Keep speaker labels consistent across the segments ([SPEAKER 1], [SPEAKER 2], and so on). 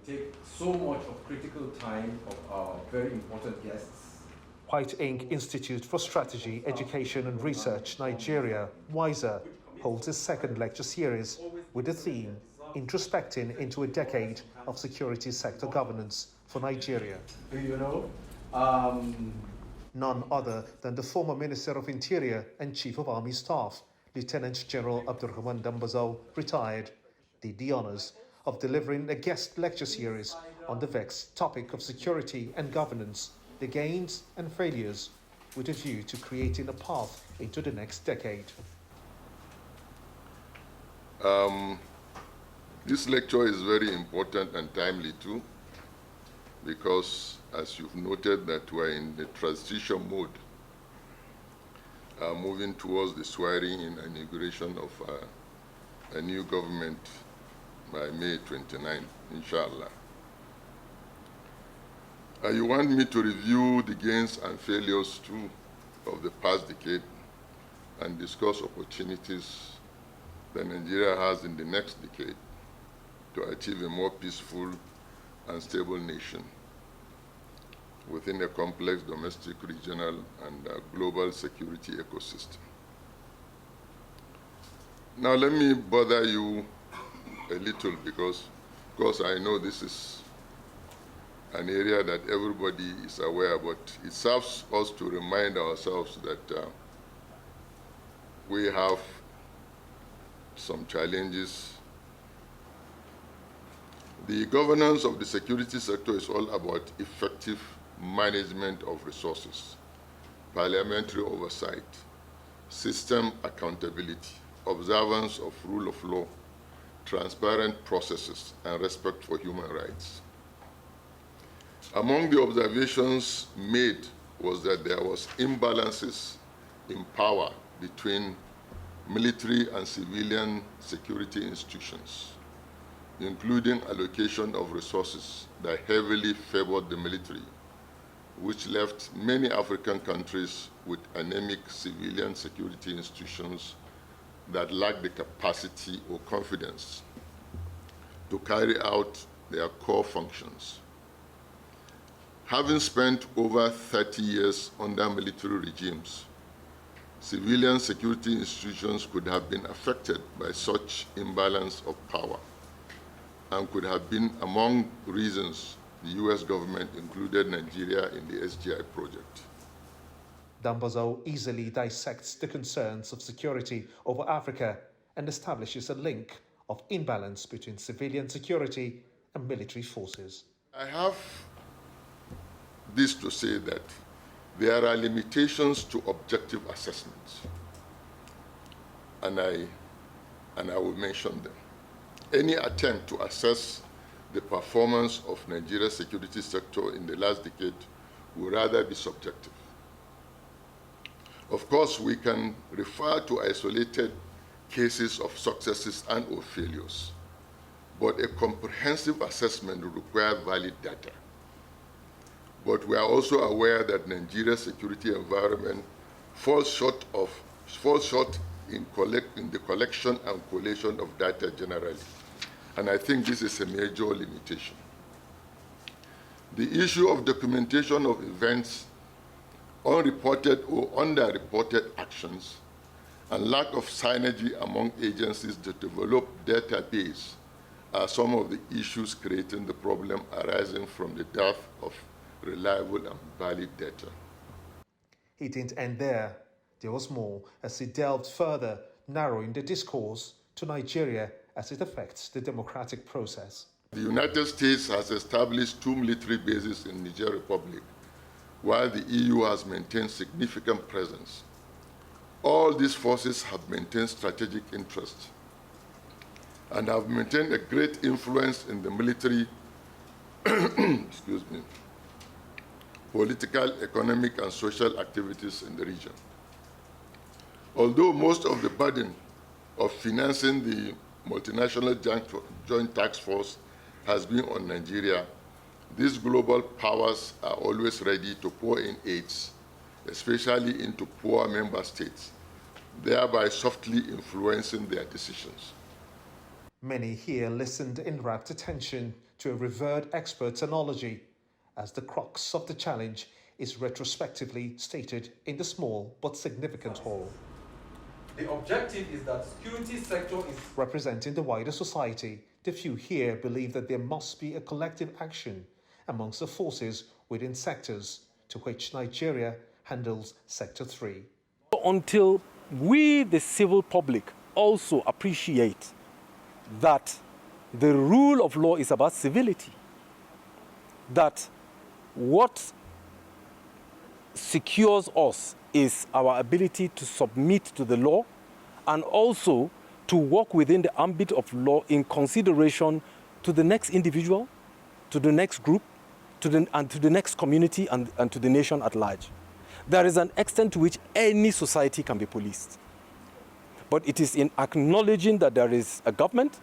[SPEAKER 1] take so much of critical time of our very important guests.
[SPEAKER 2] White Ink Institute for Strategy, Education and Research, Nigeria, WISER, holds its second lecture series with the theme Introspecting into a Decade of Security Sector Governance for Nigeria. None other than the former Minister of Interior and Chief of Army Staff, Lieutenant General Abdulrahman Dambazau, retired, did the honors of delivering a guest lecture series on the vexed topic of security and governance, the gains and failures, with a view to creating a path into the next decade.
[SPEAKER 3] This lecture is very important and timely too, because as you've noted that we're in the transition mode, moving towards the swearing in and inauguration of a new government by May 29, inshallah. You want me to review the gains and failures too of the past decade and discuss opportunities that Nigeria has in the next decade to achieve a more peaceful and stable nation within a complex domestic, regional, and global security ecosystem. Now let me bother you a little because I know this is an area that everybody is aware, but it serves us to remind ourselves that we have some challenges. The governance of the security sector is all about effective management of resources, parliamentary oversight, system accountability, observance of rule of law, transparent processes, and respect for human rights. Among the observations made was that there was imbalances in power between military and civilian security institutions, including allocation of resources that heavily favored the military, which left many African countries with anemic civilian security institutions that lack the capacity or confidence to carry out their core functions. Having spent over 30 years under military regimes, civilian security institutions could have been affected by such imbalance of power and could have been among reasons the U.S. government included Nigeria in the SGI project.
[SPEAKER 2] Dambazau easily dissects the concerns of security over Africa and establishes a link of imbalance between civilian security and military forces.
[SPEAKER 3] I have this to say that there are limitations to objective assessments, and I will mention them. Any attempt to assess the performance of Nigeria's security sector in the last decade would rather be subjective. Of course, we can refer to isolated cases of successes and or failures, but a comprehensive assessment would require valid data. But we are also aware that Nigeria's security environment falls short in the collection and collation of data generally. And I think this is a major limitation. The issue of documentation of events, unreported or underreported actions, and lack of synergy among agencies that develop database are some of the issues creating the problem arising from the dearth of reliable and valid data.
[SPEAKER 2] He didn't end there. There was more as he delved further, narrowing the discourse to Nigeria as it affects the democratic process.
[SPEAKER 3] The United States has established 2 military bases in Niger Republic, while the EU has maintained significant presence. All these forces have maintained strategic interest and have maintained a great influence in the military political, economic, and social activities in the region. Although most of the burden of financing the multinational joint task force has been on Nigeria, these global powers are always ready to pour in aids, especially into poor member states, thereby softly influencing their decisions.
[SPEAKER 2] Many here listened in rapt attention to a revered expert's analogy, as the crux of the challenge is retrospectively stated in the small but significant hall.
[SPEAKER 1] The objective is that security sector is
[SPEAKER 2] Representing the wider society, the few here believe that there must be a collective action amongst the forces within sectors to which Nigeria handles Sector 3.
[SPEAKER 4] Until we, the civil public, also appreciate that the rule of law is about civility, that what secures us is our ability to submit to the law and also to work within the ambit of law in consideration to the next individual, to the next group, and to the next community and to the nation at large. There is an extent to which any society can be policed. But it is in acknowledging that there is a government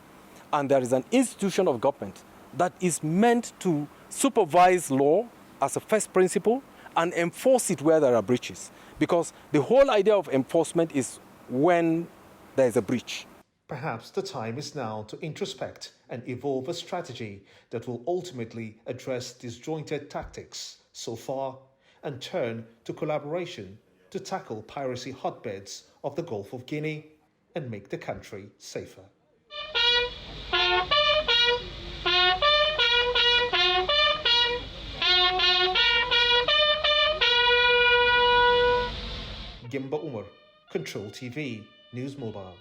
[SPEAKER 4] and there is an institution of government that is meant to supervise law as a first principle and enforce it where there are breaches. Because the whole idea of enforcement is when there is a breach.
[SPEAKER 2] Perhaps the time is now to introspect and evolve a strategy that will ultimately address disjointed tactics so far and turn to collaboration to tackle piracy hotbeds of the Gulf of Guinea and make the country safer. Gimba Umar, Control TV, News Mobile.